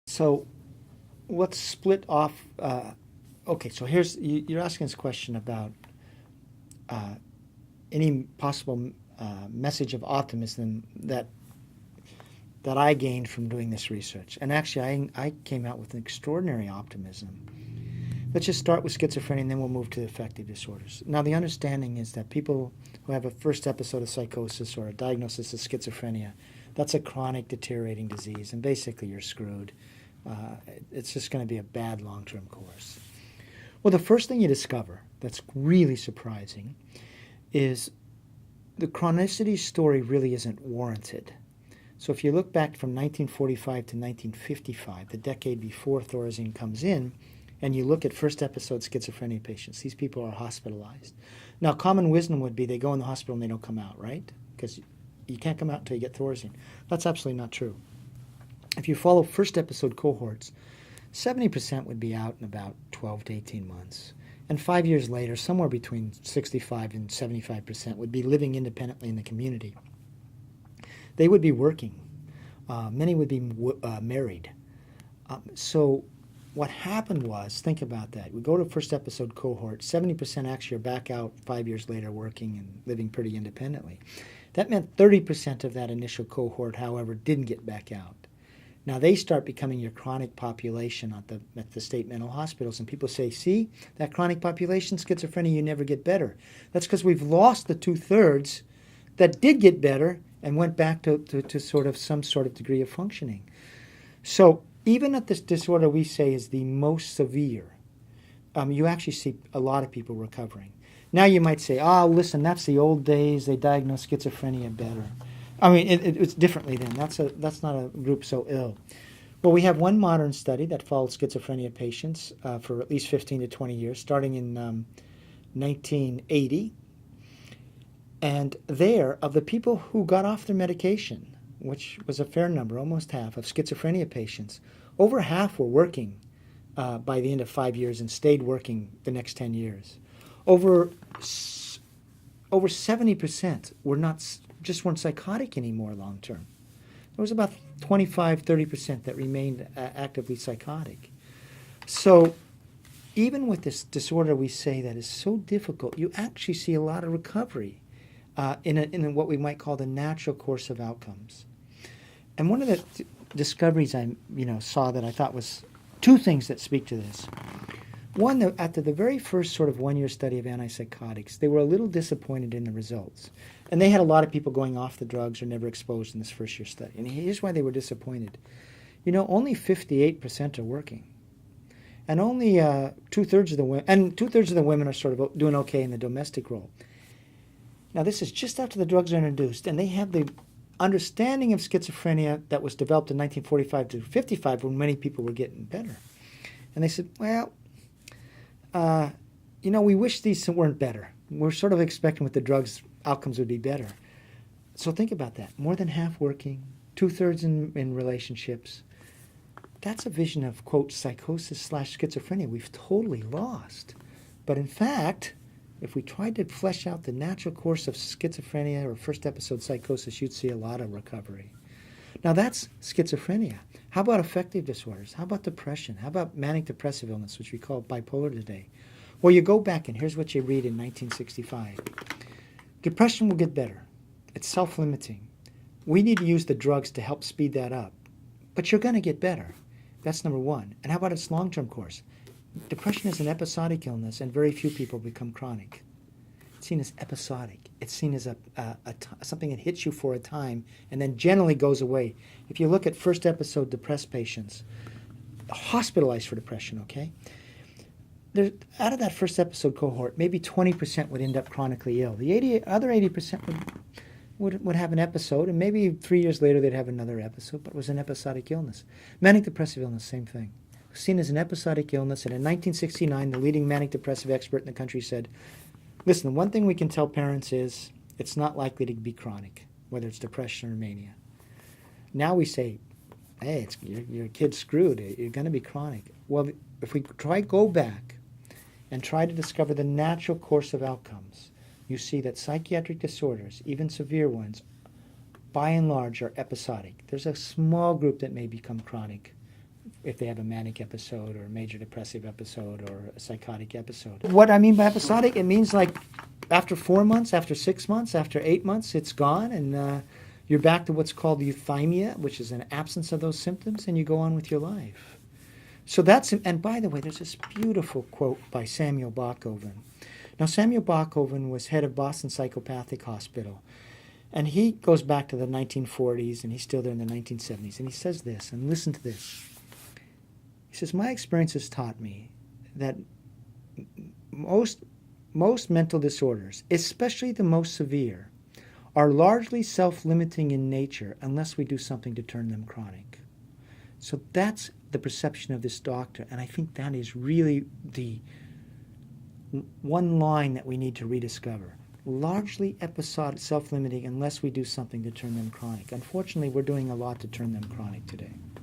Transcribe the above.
So let's split off. Okay, so you're asking this question about uh, any possible message of optimism that I gained from doing this research. And actually, I came out with an extraordinary optimism. Let's just start with schizophrenia and then we'll move to affective disorders. Now, the understanding is that people who have a first episode of psychosis or a diagnosis of schizophrenia, that's a chronic deteriorating disease, and basically you're screwed. It's just going to be a bad long-term course. Well, the first thing you discover that's really surprising is the chronicity story really isn't warranted. So if you look back from 1945 to 1955, the decade before Thorazine comes in, and you look at first episode schizophrenia patients, these people are hospitalized. Now, common wisdom would be they go in the hospital and they don't come out, right? Because you can't come out until you get Thorazine. That's absolutely not true. If you follow first episode cohorts, 70% would be out in about 12 to 18 months. And 5 years later, somewhere between 65 and 75% would be living independently in the community. They would be working. Many would be married. So what happened was, think about that. We go to first episode cohort, 70% actually are back out 5 years later working and living pretty independently. That meant 30% of that initial cohort, however, didn't get back out. Now they start becoming your chronic population at the state mental hospitals, and people say, see, that chronic population, schizophrenia, you never get better. That's because we've lost the 2/3 that did get better and went back to sort of some sort of degree of functioning. So even at this disorder we say is the most severe, you actually see a lot of people recovering. Now you might say, oh, listen, that's the old days. They diagnosed schizophrenia better. I mean, it's differently then. That's not a group so ill. Well, we have one modern study that followed schizophrenia patients for at least 15 to 20 years, starting in 1980. And there, of the people who got off their medication, which was a fair number, almost half, of schizophrenia patients, over half were working by the end of 5 years and stayed working the next 10 years. Over 70% weren't psychotic anymore long term. There was about 25-30% that remained actively psychotic. So even with this disorder we say that is so difficult, you actually see a lot of recovery in what we might call the natural course of outcomes. And one of the discoveries I saw that I thought was two things that speak to this. One, after the very first sort of one-year study of antipsychotics, they were a little disappointed in the results. And they had a lot of people going off the drugs or never exposed in this first-year study. And here's why they were disappointed. Only 58% are working. And only 2/3 of the women, and 2/3 of the women are sort of doing okay in the domestic role. Now, this is just after the drugs are introduced, and they have the understanding of schizophrenia that was developed in 1945 to 55 when many people were getting better. And they said, well, we wish these weren't better. We're sort of expecting with the drugs, outcomes would be better. So think about that. More than half working, 2/3 in relationships. That's a vision of, quote, psychosis/schizophrenia we've totally lost. But in fact, if we tried to flesh out the natural course of schizophrenia or first episode psychosis, you'd see a lot of recovery. Now that's schizophrenia. How about affective disorders? How about depression? How about manic depressive illness, which we call bipolar today? Well, you go back and here's what you read in 1965. Depression will get better. It's self-limiting. We need to use the drugs to help speed that up. But you're going to get better. That's number one. And how about its long-term course? Depression is an episodic illness, and very few people become chronic. It's seen as episodic. It's seen as something that hits you for a time and then generally goes away. If you look at first episode depressed patients, hospitalized for depression, okay? Out of that first episode cohort, maybe 20% would end up chronically ill. The other 80% would have an episode, and maybe 3 years later they'd have another episode, but it was an episodic illness. Manic depressive illness, same thing. Seen as an episodic illness, and in 1969, the leading manic depressive expert in the country said, listen, the one thing we can tell parents is it's not likely to be chronic, whether it's depression or mania. Now we say, hey, your kid's screwed. You're going to be chronic. Well, if we go back and try to discover the natural course of outcomes, you see that psychiatric disorders, even severe ones, by and large are episodic. There's a small group that may become chronic, if they have a manic episode or a major depressive episode or a psychotic episode. What I mean by episodic, it means like after 4 months, after 6 months, after 8 months, it's gone, and you're back to what's called euthymia, which is an absence of those symptoms, and you go on with your life. So that's, and by the way, there's this beautiful quote by Samuel Bachoven. Now, Samuel Bachoven was head of Boston Psychopathic Hospital, and he goes back to the 1940s, and he's still there in the 1970s, and he says this, and listen to this. He says, my experience has taught me that most mental disorders, especially the most severe, are largely self-limiting in nature unless we do something to turn them chronic. So that's the perception of this doctor, and I think that is really the one line that we need to rediscover. Largely episodic, self-limiting unless we do something to turn them chronic. Unfortunately, we're doing a lot to turn them chronic today.